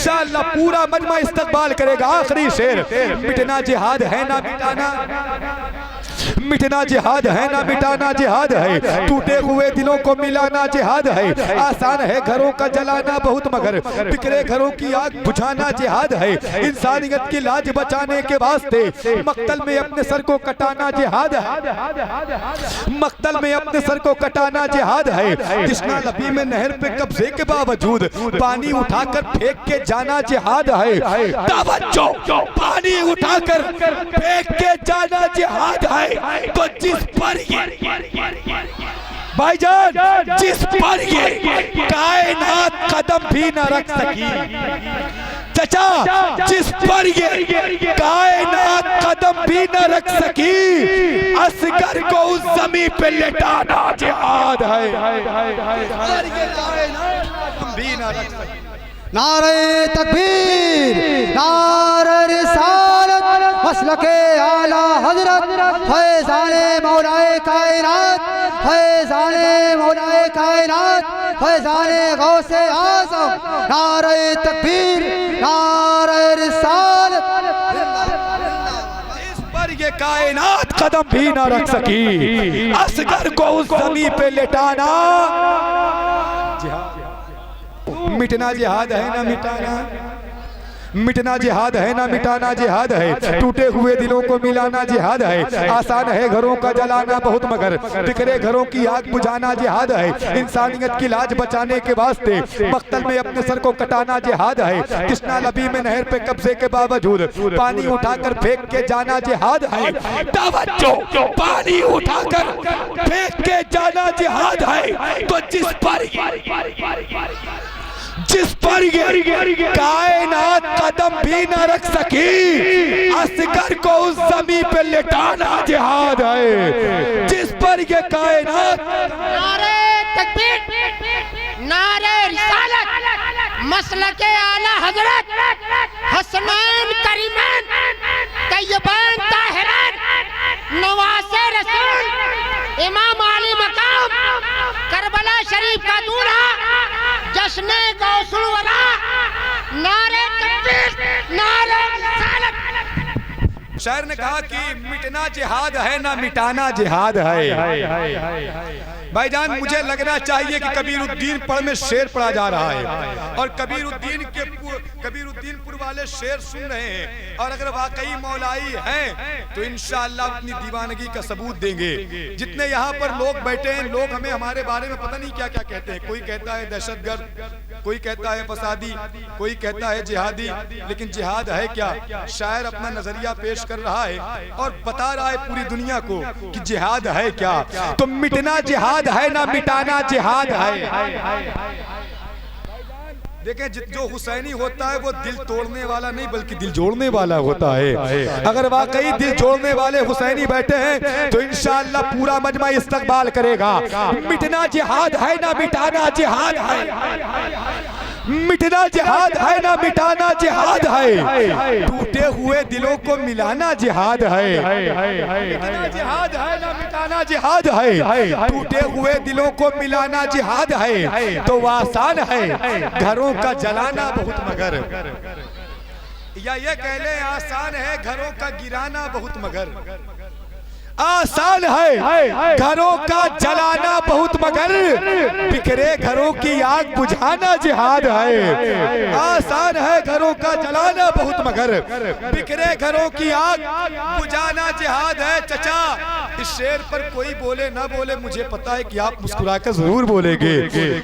इंशाअल्लाह पूरा मजमा इस्तकबाल करेगा। आखिरी शेर, मिटना जिहाद है ना मिटाना, मिटना जिहाद है ना मिटाना जिहाद है, टूटे हुए दिलों को मिलाना जिहाद है। आसान है घरों का जलाना बहुत मगर बिखरे घरों की आग बुझाना जिहाद है। इंसानियत की लाज बचाने के वास्ते मक्तल में अपने सर को कटाना जिहाद है, मक्तल में अपने सर को कटाना जिहाद है। कृष्णा नबी में नहर पे कब्जे के बावजूद पानी उठाकर फेंक के जाना जिहाद है। तवज्जो, पानी उठाकर फेंक के जाना जिहाद है। तो जिस पर ये भाईजान, जिस पर ये कायनात कदम भी न रख सकी, चचा जिस पर ये कायनात कदम भी न रख सकी, असगर को उस जमीन पे लेटाना जिहाद है। भी न रख सकी। नारे तकबीर, नारे रिसालत, मसलके आला हजरत, फैज़ाने मौलाए कायनात, फैज़ाने मौलाए कायनात, फैज़ाने गौसे आज़म। नारे तकबीर, नारे रिसालत। इस पर ये कायनात कदम भी ना रख सकी, असगर को उस ज़मीन पे लेटाना मिटना जिहाद है ना मिटाना, मिटना जिहाद है ना मिटाना जिहाद है। टूटे हुए दिलों को मिलाना जिहाद है। आसान है घरों का जलाना बहुत मगर बिखरे घरों की आग बुझाना जिहाद है। इंसानियत की लाज बचाने के वास्ते मक्तल में अपने सर को कटाना जिहाद है। कृष्णा नबी में नहर पे कब्जे के बावजूद पानी उठाकर फेंक के जाना जिहाद है। तवज्जो, पानी उठाकर फेंक के जाना जिहाद है। तो जिस पर ये कायनात कदम भी न रख सकी, असगर को उस ज़मीन पे लेटाना जिहाद है। जिस पर ये कायनात। नारे तकबीर, नारे रिसालत, मसलके आला हजरत, हसनैन करीमैन, तय्यबैन ताहिरैन, नवासे रसूल, इमाम आली मकाम, करबला शरीफ का दूल्हा, जश्ने गौसुल वरा। नारे तकबीर, नारे रिसालत। शायर ने कहा कि मिटना जिहाद है ना मिटाना जिहाद है। भाईजान मुझे लगना चाहिए कि कबीरुद्दीन पढ़ में शेर पढ़ा जा रहा है और कबीरुद्दीनपुर वाले शेर सुन रहे हैं, और अगर वाकई मौलाई हैं तो इंशाअल्लाह अपनी दीवानगी का सबूत देंगे। जितने यहाँ पर लोग बैठे हैं, लोग हमें हमारे बारे में पता नहीं क्या क्या कहते हैं। कोई कहता है दहशतगर्द, कोई कहता है फसादी, कोई कहता है जिहादी, लेकिन जिहाद है क्या? शायर अपना नजरिया पेश कर रहा है और बता रहा है पूरी दुनिया को कि जिहाद है क्या। तो मिटना जिहाद है ना मिटाना जिहाद है। देखें, जो हुसैनी होता है वो दिल तोड़ने वाला नहीं बल्कि दिल जोड़ने वाला होता है। अगर वाकई दिल जोड़ने वाले हुसैनी बैठे हैं तो इंशाअल्लाह पूरा मजमा इस्तकबाल करेगा। मिटना जिहाद है ना मिटाना जिहाद है, मिटना जिहाद है ना मिटाना जिहाद है। टूटे हुए दिलों को मिलाना जिहाद है। मिटना जिहाद है ना मिटाना जिहाद है। टूटे हुए दिलों को मिलाना जिहाद है। तो वो आसान है घरों का जलाना बहुत मगर, या ये कह ले आसान है घरों का गिराना बहुत मगर। आसान है घरों का जलाना बहुत मगर बिखरे घरों की आग बुझाना जिहाद है। आसान है घरों का जलाना बहुत मगर बिखरे घरों की आग बुझाना जिहाद है। चचा, इस शेर पर कोई बोले ना बोले, मुझे पता है कि आप मुस्कुराकर जरूर बोलेंगे।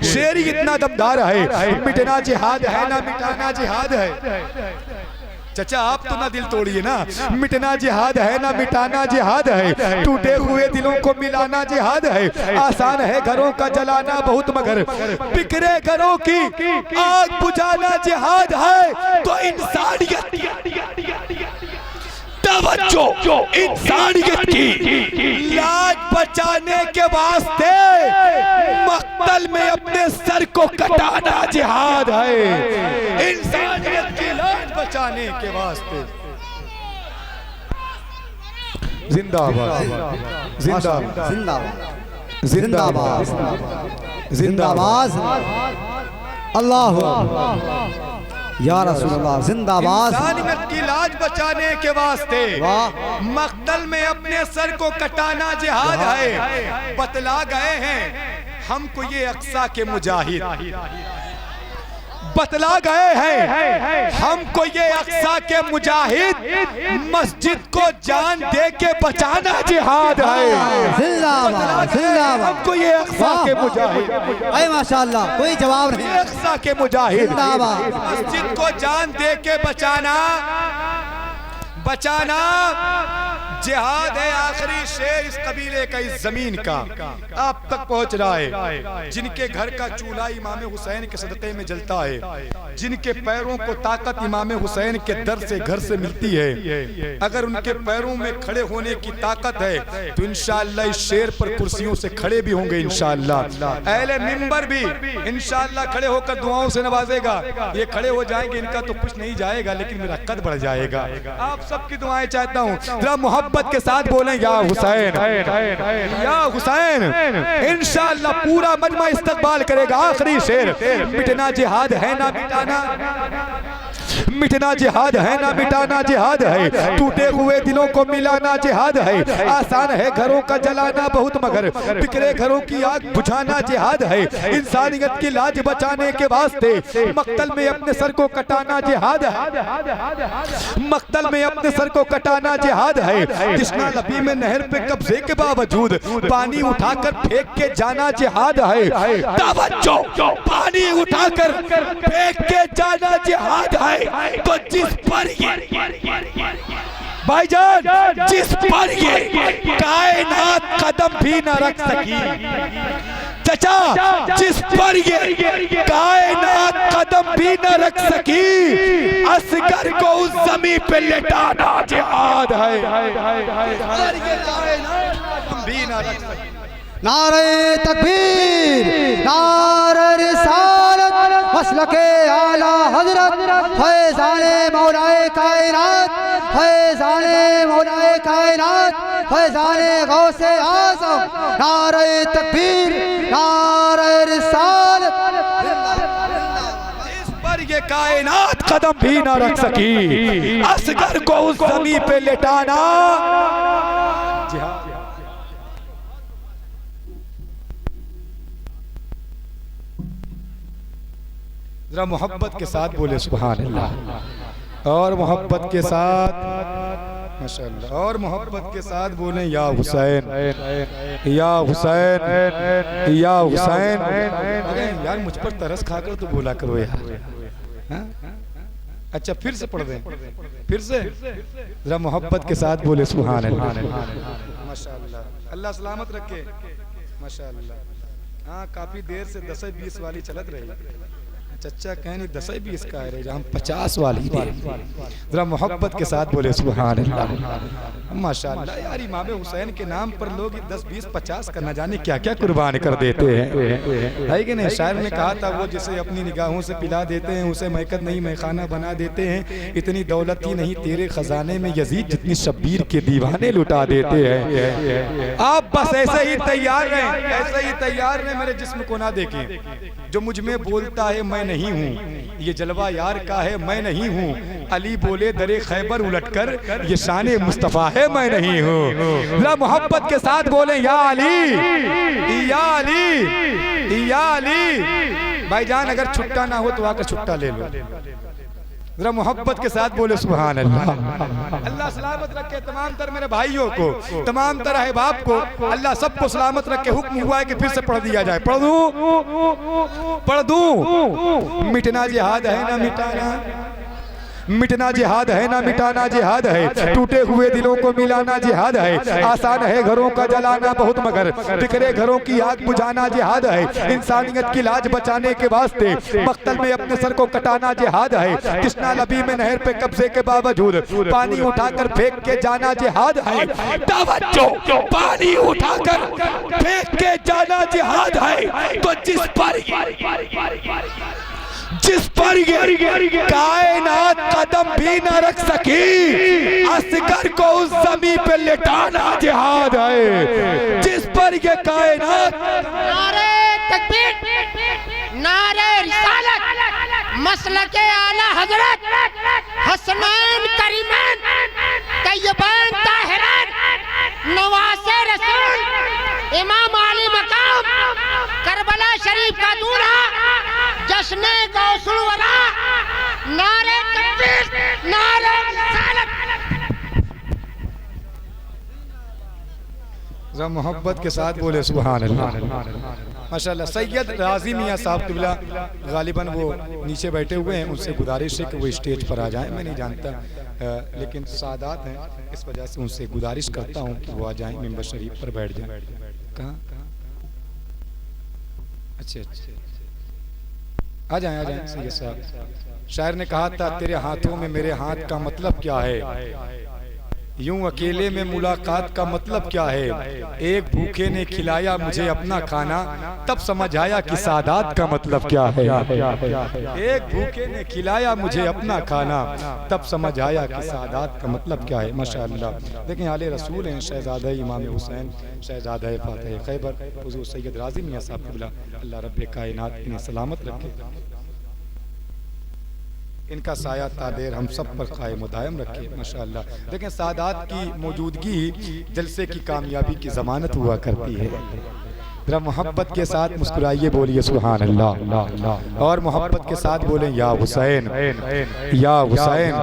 शेर ही इतना दमदार है। मिटना जिहाद है ना मिटाना जिहाद है। चचा आप तो ना दिल तोड़िए ना। मिटना जिहाद है ना मिटाना जिहाद है। टूटे हुए दिलों को मिलाना जिहाद है। आसान है घरों का जलाना बहुत मगर बिखरे घरों की आग बुझाना जिहाद है। तो तवज्जो, इंसानियत की लाज बचाने के वास्ते मक्तल में अपने सर को कटाना जिहाद है। इंसानियत की लाज बचाने के वास्ते। जिंदाबाद जिंदाबाद जिंदाबाद जिंदाबाद जिंदाबाद। अल्लाह या रसूलल्लाह जिंदाबाद। इंसानियत की लाज बचाने के वास्ते वाह। मक्तल में अपने सर को कटाना जिहाद है। बतला गए हैं हमको ये अक्सा के मुजाहिद, बतला गए हैं हमको ये अक्सा के मुजाहिद, मस्जिद को जान दे के बचाना जिहाद है। जिंदाबाद जिंदाबाद। हमको ये अक्सा के मुजाहिद, अरे माशाल्लाह कोई जवाब नहीं। अक्सा के मुजाहिद, जिंदाबाद। मस्जिद को जान दे के बचाना, बचाना जिहाद है। आखिरी शेर इस कबीले का, इस जमीन का आप तक पहुंच रहा है। जिनके घर का चूल्हा इमाम हुसैन के सदक़े में जलता है, जिनके पैरों को ताकत इमाम हुसैन के दर से घर से मिलती है, अगर उनके पैरों में खड़े होने की ताकत है तो इंशाअल्लाह इस शेर पर कुर्सियों से खड़े भी होंगे इंशाअल्लाह। अहले मिंबर भी इंशाअल्लाह खड़े होकर दुआओं से नवाजेगा। ये खड़े हो जाएंगे, इनका तो कुछ नहीं जाएगा लेकिन मेरा कद बढ़ जाएगा। आप सबकी दुआएं चाहता हूँ, जरा मोहब्बत के साथ बोलें या हुसैन, या हुसैन। इंशाअल्लाह पूरा मजमा इस्तकबाल करेगा। आखिरी शेर, मिटना जिहाद है ना मिटाना, मिटना जिहाद है ना मिटाना जिहाद है, टूटे हुए दिलों को मिलाना जिहाद है। आसान है घरों का जलाना बहुत, मगर बिखरे घरों की आग बुझाना जिहाद है। इंसानियत की लाज बचाने के वास्ते मक्तल में अपने सर को कटाना जिहाद है। मक्तल में अपने सर को कटाना जिहाद है। कृष्णा नबी में नहर पे कब्जे के बावजूद पानी उठाकर फेंक के जाना जिहाद है। तवज्जो, पानी उठाकर फेंक के जाना जिहाद है। तो जिस पर ये भाईजान, जिस पर ये कायनात कदम भी न रख सकी, चचा जिस पर ये कायनात कदम भी न रख सकी, असगर को उस जमीन पे लेटाना जिहाद है। भी न रख सकी। नारे तकबीर, नारे रिसालत, मसलके आला हजरत, फैज़ाने मौलाए कायनात, फैज़ाने मौलाए कायनात, फैज़ाने गौसे आज़म। नारे तकबीर, नारे रिसालत। जिस पर ये कायनात कदम भी ना रख सकी, असगर को उस जमीन पे लेटाना जिहाद। जरा मोहब्बत के साथ बोले सुभान अल्लाह, और मोहब्बत के साथ माशाअल्लाह, और मोहब्बत के साथ बोले या हुसैन, या हुसैन, या हुसैन। अरे यार मुझ पर तरस खाकर तो बोला करो यार। हाँ? अच्छा फिर से पढ़ दें, फिर से जरा मोहब्बत के साथ बोले सुभान अल्लाह। माशाअल्लाह, अल्लाह सलामत रखे। माशाअल्लाह। हाँ काफी देर से 10-20 वाली चलत रही। चचा कहनी 10-20 का है, हम 50 वाली दे। जरा मोहब्बत के साथ बोले सुभान अल्लाह। माशाअल्लाह यार, इमाम हुसैन के नाम पर लोग 10-20-50 का न जाने क्या क्या कुर्बान कर देते हैं, है कि नहीं। शायर ने कहा था, वो जिसे अपनी निगाहों से पिला देते हैं उसे मैकत नहीं मैखाना बना देते हैं। इतनी दौलत ही नहीं तेरे खजाने में यजीद जितनी शब्बीर के दीवाने लुटा देते हैं। आप बस ऐसे ही तैयार रहें, ऐसे ही तैयार रहें। मेरे जिस्म को ना देखें, जो मुझ में बोलता है मैं नहीं हूँ, ये जलवा यार का है मैं नहीं हूँ। अली बोले दरे खैबर उलटकर, ये शाने मुस्तफा है मैं नहीं हूँ। जरा मोहब्बत के साथ बोले या अली, या अली, या अली। भाईजान अगर छुट्टा ना हो तो आकर छुट्टा ले लो। जरा मोहब्बत के साथ बोले सुभान अल्लाह। अल्लाह सलामत रखे तमाम तर मेरे भाइयों को, तमाम तर अहबाब को, अल्लाह सबको सलामत रखे। हुक्म हुआ है कि फिर से पढ़ दिया जाए। पढ़ दूं, पढ़ दूं। मिटना जिहाद है ना मिटाना, मिटना जिहाद है ना मिटाना जिहाद है। टूटे हुए दिलों को मिलाना जिहाद है। आसान है घरों का जलाना बहुत, मगर बिखरे घरों की आग बुझाना जिहाद है। इंसानियत की लाज बचाने के वास्ते मक्तल में अपने सर को कटाना जिहाद है। कृष्णा नबी में नहर पे कब्जे के बावजूद पानी उठाकर फेंक के जाना जिहाद है। तवज्जो, पानी उठाकर फेंक के जाना जिहाद है। तो जिस पर ये कायनात कदम भी न रख सकी, असगर को उस जमीन पे लेटाना जिहाद है। जिस पर ये कायनात। नारे तकबीर, नारे रिसालत, मसलके आला हजरत हसनैन करीमैन तैयबैन ताहिरैन नवासे रसूल इमाम आली मकाम करबला शरीफ का दूल्हा जश्न गौसुल वरा नारे तकबीर नारे रिसालत। जरा मोहब्बत के साथ बोले सुभान अल्लाह। माशाल्लाह। सैयद राजी मियाँ साहब किबला गालिबन वो नीचे बैठे हुए हैं, उनसे गुजारिश है कि वो स्टेज पर आ जाएं। मैं नहीं जानता लेकिन सादात हैं, इस वजह से उनसे गुजारिश करता हूँ कि वो आ जाएं, मिंबर शरीफ पर बैठ जाएं। कहाँ अच्छा आ जाएं सैयद साहब। शायर ने कहा था तेरे हाथों में मेरे हाथ का मतलब क्या है, यूं अकेले में मुलाकात का मतलब क्या है। एक भूखे ने खिलाया मुझे अपना खाना, तब समझ आया कि सादात का मतलब क्या है। एक भूखे ने खिलाया मुझे अपना खाना, तब समझ आया कि सादात का मतलब क्या है। माशाअल्लाह। देखिए आले रसूल हैं, शहजादा इमाम हुसैन, शहजादा फातिह खैबर हुजूर सैयद राजी मियाँ साहब किबला, अल्लाह रब्बे कायनात इन्हें सलामत रखे, इनका साया तादेर हम सब पर कायम दायम रखे। माशाअल्लाह। देखें सादात की मौजूदगी जलसे की कामयाबी की जमानत हुआ करती है। जरा मोहब्बत के साथ मुस्कुराइए, बोलिए सुभान अल्लाह, और मोहब्बत के साथ बोलें या हुसैन या हुसैन।